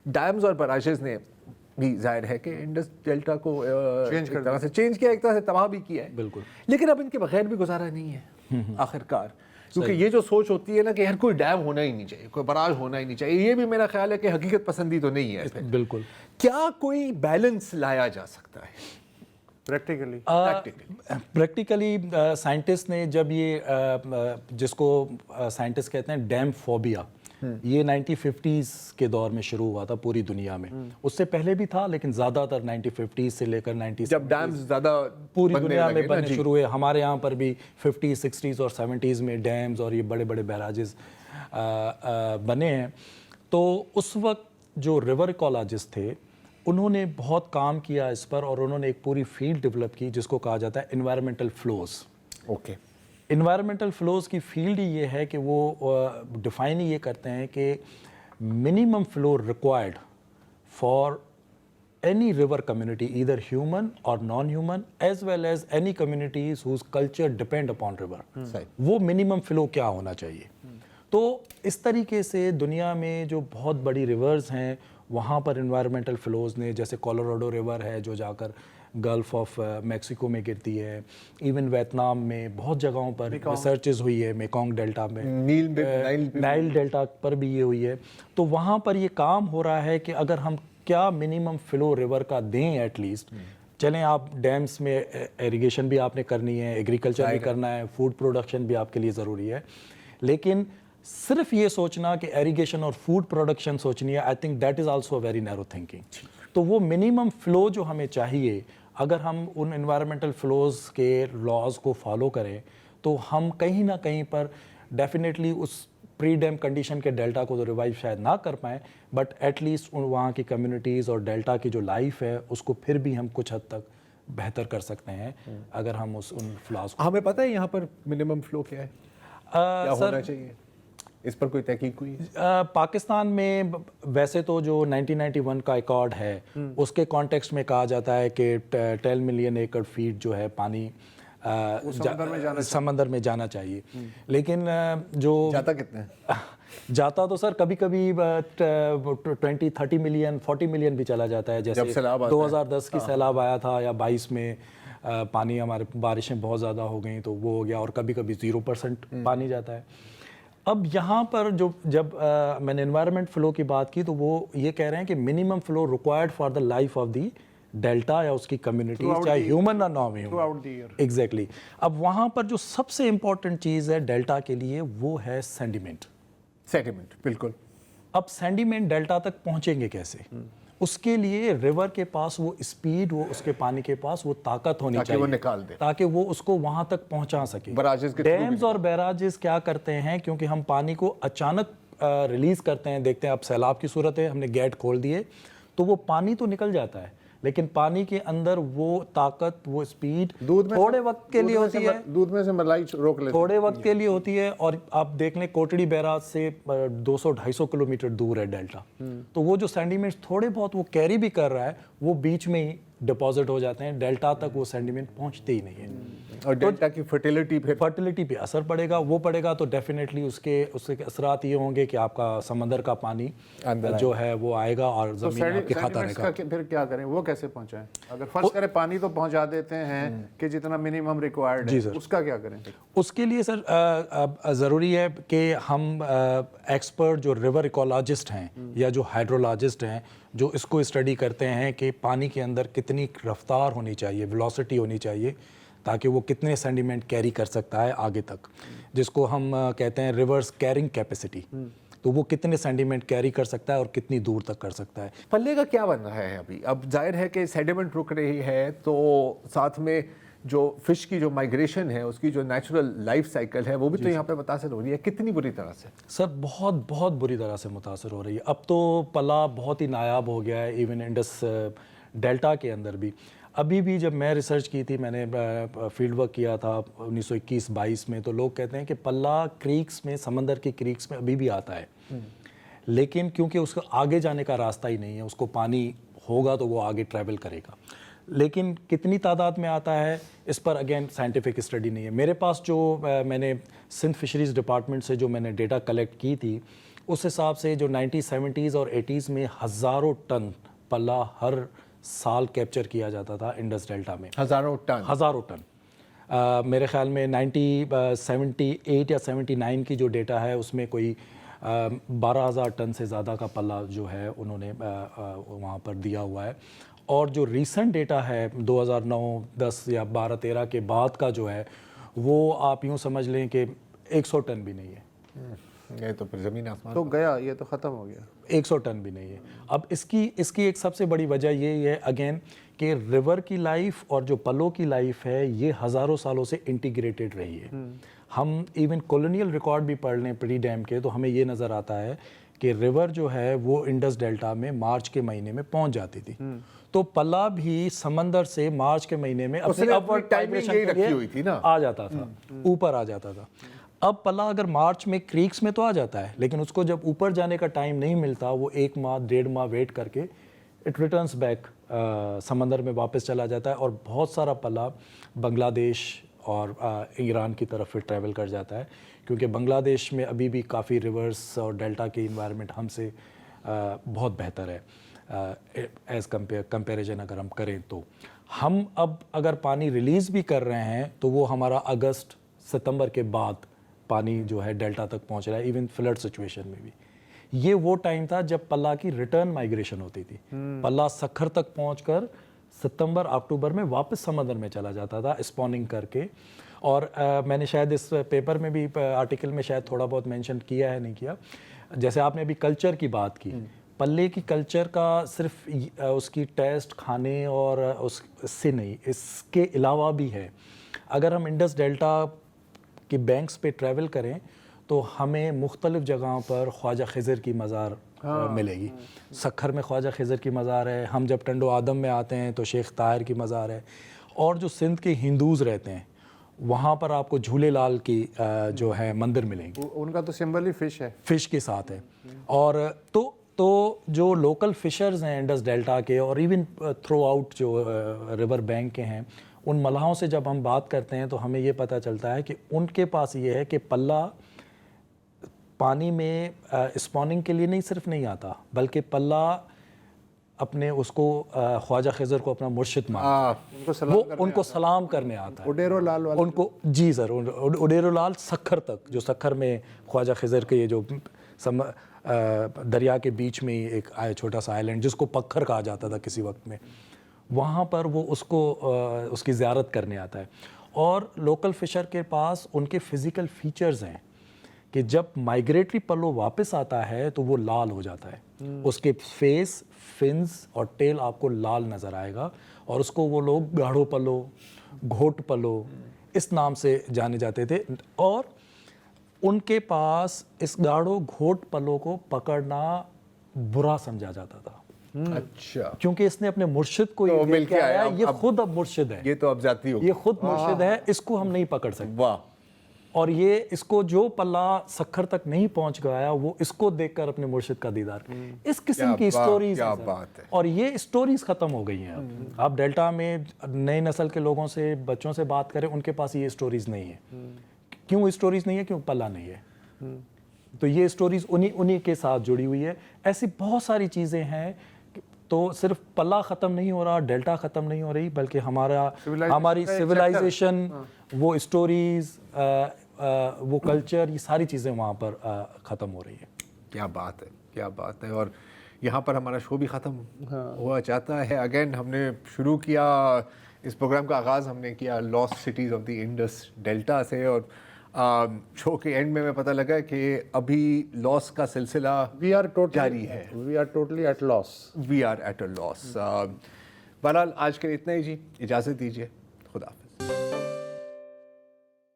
Dams اور براجز نے بھی ظاہر ہے کہ انڈس ڈیلٹا کو ایک طرح سے چینج کیا, ایک طرح سے تباہ بھی کیا ہے. بالکل. لیکن اب ان کے بغیر بھی گزارا نہیں ہے آخر کار, کیونکہ یہ جو سوچ ہوتی ہے نا کہ ہر کوئی ڈیم ہونا ہی نہیں چاہیے, کوئی براج ہونا ہی نہیں چاہیے, یہ بھی میرا خیال ہے کہ حقیقت پسندی تو نہیں ہے. بالکل. کیا کوئی بیلنس لایا جا سکتا ہے پریکٹیکلی؟ سائنٹسٹ نے جب یہ جس کو سائنٹسٹ کہتے ہیں ڈیم فوبیا, یہ 1950s کے دور میں شروع ہوا تھا پوری دنیا میں. اس سے پہلے بھی تھا لیکن زیادہ تر 1950s سے لے کر 90s جب ڈیمز زیادہ پوری دنیا میں بننے شروع ہوئے. ہمارے یہاں پر بھی 50s 60s اور 70s میں ڈیمز اور یہ بڑے بڑے بیراجز بنے ہیں. تو اس وقت جو ریور ایکولوجسٹ تھے انہوں نے بہت کام کیا اس پر, اور انہوں نے ایک پوری فیلڈ ڈیولپ کی جس کو کہا جاتا ہے environmental flows. Okay. Environmental flows کی فیلڈ ہی یہ ہے کہ وہ ڈیفائن یہ کرتے ہیں کہ minimum flu required for any river community, either human or non-human, as well as any communities whose culture depend upon river. وہ minimum flow کیا ہونا چاہیے. تو اس طریقے سے دنیا میں جو بہت بڑی ریورز ہیں وہاں پر انوائرمنٹل فلوز نے, جیسے کولوراڈو ریور ہے جو جا کر گلف آف میکسیکو میں گرتی ہے, ایون ویتنام میں بہت جگہوں پر ریسرچز ہوئی ہے, میکونگ ڈیلٹا میں, نائل ڈیلٹا پر بھی یہ ہوئی ہے. تو وہاں پر یہ کام ہو رہا ہے کہ اگر ہم کیا منیمم فلو ریور کا دیں ایٹ لیسٹ. چلیں آپ ڈیمز میں ایریگیشن بھی آپ نے کرنی ہے, ایگریکلچر بھی کرنا ہے, فوڈ پروڈکشن بھی آپ کے لیے ضروری ہے, لیکن صرف یہ سوچنا کہ ایریگیشن اور فوڈ پروڈکشن سوچنی ہے, I think that is also a very narrow thinking. تو وہ منیمم فلو جو ہمیں چاہیے, اگر ہم ان انوائرمنٹل فلوز کے لاز کو فالو کریں تو ہم کہیں نہ کہیں پر ڈیفینیٹلی اس پری ڈیم کنڈیشن کے ڈیلٹا کو تو ریوائیو شاید نہ کر پائیں, بٹ ایٹ لیسٹ وہاں کی کمیونٹیز اور ڈیلٹا کی جو لائف ہے اس کو پھر بھی ہم کچھ حد تک بہتر کر سکتے ہیں اگر ہم ان فلاز کو. ہمیں پتہ ہے یہاں پر منیمم فلو کیا ہے, کیا ہونا چاہیے, اس پر کوئی تحقیق ہوئی؟ پاکستان میں ویسے تو جو 1991 کا ایکارڈ ہے اس کے کانٹیکسٹ میں کہا جاتا ہے کہ 10 ملین ایکڑ فیٹ جو ہے پانی سمندر میں جانا چاہیے. لیکن جو جاتا کتنے جاتا تو سر کبھی کبھی 20-30 ملین 40 ملین بھی چلا جاتا ہے, جیسے 2010 کی سیلاب آیا تھا یا 22 میں پانی, ہمارے بارشیں بہت زیادہ ہو گئیں تو وہ ہو گیا, اور کبھی کبھی 0% پانی جاتا ہے. اب یہاں پر جب میں نے انوائرمنٹ فلو کی بات کی تو وہ یہ کہہ رہے ہیں کہ minimum flu required for the life of the delta یا اس کی کمیونٹی, چاہے ہیومن یا نان ہیومن. ایگزیکٹلی. اب وہاں پر جو سب سے امپورٹنٹ چیز ہے ڈیلٹا کے لیے وہ ہے سینڈیمنٹ. بالکل. اب سینڈیمنٹ ڈیلٹا تک پہنچیں گے کیسے؟ اس کے لیے ریور کے پاس وہ اسپیڈ, وہ اس کے پانی کے پاس وہ طاقت ہونی چاہیے تاکہ وہ اس کو وہاں تک پہنچا سکے. ڈیمز اور بیراجز کیا کرتے ہیں, کیونکہ ہم پانی کو اچانک ریلیز کرتے ہیں, دیکھتے ہیں اب سیلاب کی صورت ہے, ہم نے گیٹ کھول دیے تو وہ پانی تو نکل جاتا ہے, لیکن پانی کے اندر وہ طاقت, وہ اسپیڈ تھوڑے وقت کے لیے ہوتی ہے, دودھ میں سے ملائی روک لیتے تھوڑے وقت کے لیے ہوتی ہے. اور آپ دیکھ لیں کوٹڑی بیراج سے 200-250 کلومیٹر دور ہے ڈیلٹا, تو وہ جو سینڈیمنٹ تھوڑے بہت وہ کیری بھی کر رہا ہے وہ بیچ میں ہی ڈپازٹ ہو جاتے ہیں, ڈیلٹا تک وہ سینڈیمنٹ پہنچتے ہی نہیں ہے. اور ڈیلٹا کی فرٹیلیٹی پہ اثر پڑے گا, وہ پڑے گا تو ڈیفینیٹلی اس کے اثرات یہ ہوں گے کہ آپ کا سمندر کا پانی جو ہے وہ آئے گا اور زمین آپ کی خطا رہے گا. پھر کیا کریں, وہ کیسے پہنچائیں؟ اگر فرض کریں پانی تو پہنچا دیتے ہیں کہ جتنا منیمم ریکوائرڈ ہے, اس کا کیا کریں؟ اس کے لیے سر ضروری ہے کہ ہم ایکسپرٹ جو ریور ایکولوجسٹ ہیں یا جو ہائیڈرولوجسٹ ہیں جو اس کو اسٹڈی کرتے ہیں کہ پانی کے اندر کتنی رفتار ہونی چاہیے, ویلوسٹی ہونی چاہیے, تاکہ وہ کتنے سینڈیمنٹ کیری کر سکتا ہے آگے تک, جس کو ہم کہتے ہیں ریورس کیرنگ کیپیسٹی. تو وہ کتنے سینڈیمنٹ کیری کر سکتا ہے اور کتنی دور تک کر سکتا ہے. پلے کا کیا بن رہا ہے ابھی؟ اب ظاہر ہے کہ سیڈیمنٹ رک رہی ہے تو ساتھ میں جو فش کی جو مائگریشن ہے, اس کی جو نیچرل لائف سائیکل ہے وہ بھی تو یہاں پہ متاثر ہو رہی ہے. کتنی بری طرح سے؟ سر بہت بہت بری طرح سے متاثر ہو رہی ہے. اب تو پلا بہت ہی نایاب ہو گیا ہے, ایون انڈس ڈیلٹا کے اندر بھی. ابھی بھی جب میں ریسرچ کی تھی, میں نے فیلڈ ورک کیا تھا 1921-22 میں, تو لوگ کہتے ہیں کہ پلا کریکس میں, سمندر کی کریکس میں ابھی بھی آتا ہے, لیکن کیونکہ اس کو آگے جانے کا راستہ ہی نہیں ہے, اس کو پانی ہوگا تو وہ آگے ٹریول کرے گا, لیکن کتنی تعداد میں آتا ہے اس پر اگین سائنٹیفک اسٹڈی نہیں ہے. میرے پاس جو میں نے سندھ فشریز ڈپارٹمنٹ سے جو میں نے ڈیٹا کلیکٹ کی تھی, اس حساب سے جو 1970s اور 80s میں ہزاروں ٹن پلہ ہر سال کیپچر کیا جاتا تھا انڈس ڈیلٹا میں، ہزاروں ٹن. میرے خیال میں 78 یا 79 کی جو ڈیٹا ہے اس میں کوئی 12,000 ٹن سے زیادہ کا پلہ جو ہے انہوں نے وہاں پر دیا ہوا ہے. اور جو ریسنٹ ڈیٹا ہے 2009 10 یا 12 13 کے بعد کا جو ہے وہ آپ یوں سمجھ لیں کہ 100 ٹن بھی نہیں ہے. یہ تو پھر زمین آسمان تو گیا، یہ تو ختم ہو گیا. 100 ٹن بھی نہیں ہے. اب اس کی ایک سب سے بڑی وجہ یہ ہے اگین کہ ریور کی لائف اور جو پلوں کی لائف ہے یہ ہزاروں سالوں سے انٹیگریٹڈ رہی ہے. ہم ایون کولونیل ریکارڈ بھی پڑھ لیں پری ڈیم کے تو ہمیں یہ نظر آتا ہے کہ ریور جو ہے وہ انڈس ڈیلٹا میں مارچ کے مہینے میں پہنچ جاتی تھی. تو پلہ بھی سمندر سے مارچ کے مہینے میں اپنی اپورڈ مائگریشن کے لیے آ جاتا تھا، اوپر آ جاتا تھا. اب پلہ اگر مارچ میں کریکس میں تو آ جاتا ہے لیکن اس کو جب اوپر جانے کا ٹائم نہیں ملتا وہ 1 ماہ 1.5 ماہ ویٹ کر کے اٹ ریٹرنس بیک سمندر میں واپس چلا جاتا ہے. اور بہت سارا پلہ بنگلہ دیش اور ایران کی طرف ٹریول کر جاتا ہے کیونکہ بنگلہ دیش میں ابھی بھی کافی ریورس اور ڈیلٹا کی انوائرمنٹ ہم سے بہت بہتر ہے ایز کمپیریزن اگر ہم کریں تو. ہم اب اگر پانی ریلیز بھی کر رہے ہیں تو وہ ہمارا اگست ستمبر کے بعد پانی جو ہے ڈیلٹا تک پہنچ رہا ہے ایون فلڈ سچویشن میں بھی. یہ وہ ٹائم تھا جب پلہ کی ریٹرن مائگریشن ہوتی تھی. پلہ سکھر تک پہنچ کر ستمبر اکتوبر میں واپس سمندر میں چلا جاتا تھا اسپوننگ کر کے. اور میں نے شاید اس پیپر میں بھی آرٹیکل میں شاید تھوڑا بہت مینشن کیا ہے نہیں کیا، جیسے آپ نے ابھی کلچر کی بات کی، پلے کی کلچر کا صرف اس کی ٹیسٹ کھانے اور اس سے نہیں، اس کے علاوہ بھی ہے. اگر ہم انڈس ڈیلٹا کے بینکس پہ ٹریول کریں تو ہمیں مختلف جگہوں پر خواجہ خضر کی مزار ملے گی. سکھر میں خواجہ خضر کی مزار ہے، ہم جب ٹنڈو آدم میں آتے ہیں تو شیخ طاہر کی مزار ہے. اور جو سندھ کے ہندوز رہتے ہیں وہاں پر آپ کو جھولے لال کی جو ہے مندر ملیں گے. ان کا تو سمبل ہی فش ہے، فش کے ساتھ ہے. اور تو جو لوکل فشرز ہیں انڈس ڈیلٹا کے اور ایون تھرو آؤٹ جو ریور بینک کے ہیں ان ملاحوں سے جب ہم بات کرتے ہیں تو ہمیں یہ پتہ چلتا ہے کہ ان کے پاس یہ ہے کہ پلہ پانی میں اسپوننگ کے لیے نہیں صرف نہیں آتا بلکہ پلہ اپنے اس کو خواجہ خضر کو اپنا مرشد مانتا، وہ ان کو سلام کرنے آتا ہے. اڈیرو لال ان کو جی سر، اڈیرو لال سکھر تک، جو سکھر میں خواجہ خضر کے یہ جو دریا کے بیچ میں ایک چھوٹا سا آئلینڈ جس کو پکھر کہا جاتا تھا کسی وقت میں، وہاں پر وہ اس کی زیارت کرنے آتا ہے. اور لوکل فشر کے پاس ان کے فزیکل فیچرز ہیں کہ جب مائگریٹری پلو واپس آتا ہے تو وہ لال ہو جاتا ہے. اس کے فیس، فنز اور ٹیل آپ کو لال نظر آئے گا اور اس کو وہ لوگ گاڑھو پلو، گھوٹ پلو اس نام سے جانے جاتے تھے. اور ان کے پاس اس گاڑھو گھوٹ پلو کو پکڑنا برا سمجھا جاتا تھا. اچھا، کیونکہ اس نے اپنے مرشد کو یہ مل کے آیا، یہ خود اب مرشد ہے، یہ تو اب ذاتی ہو، یہ خود مرشد ہے، اس کو ہم نہیں پکڑ سکتے. واہ. اور یہ اس کو جو پلہ سکھر تک نہیں پہنچ گیا وہ اس کو دیکھ کر اپنے مرشد کا دیدار اس قسم کی سٹوریز ہیں. اور یہ سٹوریز ختم ہو گئی ہیں. آپ ڈیلٹا میں نئی نسل کے لوگوں سے، بچوں سے بات کریں، ان کے پاس یہ سٹوریز نہیں ہیں. کیوں سٹوریز نہیں ہے؟ کیوں پلہ نہیں ہے. تو یہ سٹوریز انہی کے ساتھ جڑی ہوئی ہے. ایسی بہت ساری چیزیں ہیں. تو صرف پلہ ختم نہیں ہو رہا، ڈیلٹا ختم نہیں ہو رہی، بلکہ ہماری سویلائزیشن، وہ سٹوریز، وہ کلچر، یہ ساری چیزیں وہاں پر ختم ہو رہی ہیں. کیا بات ہے، کیا بات ہے. اور یہاں پر ہمارا شو بھی ختم ہوا چاہتا ہے. اگین ہم نے شروع کیا اس پروگرام کا آغاز ہم نے کیا last cities of the Indus delta سے، اور شو کے اینڈ میں پتہ لگا کہ ابھی لاس کا سلسلہ جاری ہے. We are totally at loss. We are at a loss. بہرحال آج کے لیے اتنا ہی جی، اجازت دیجیے. خدا.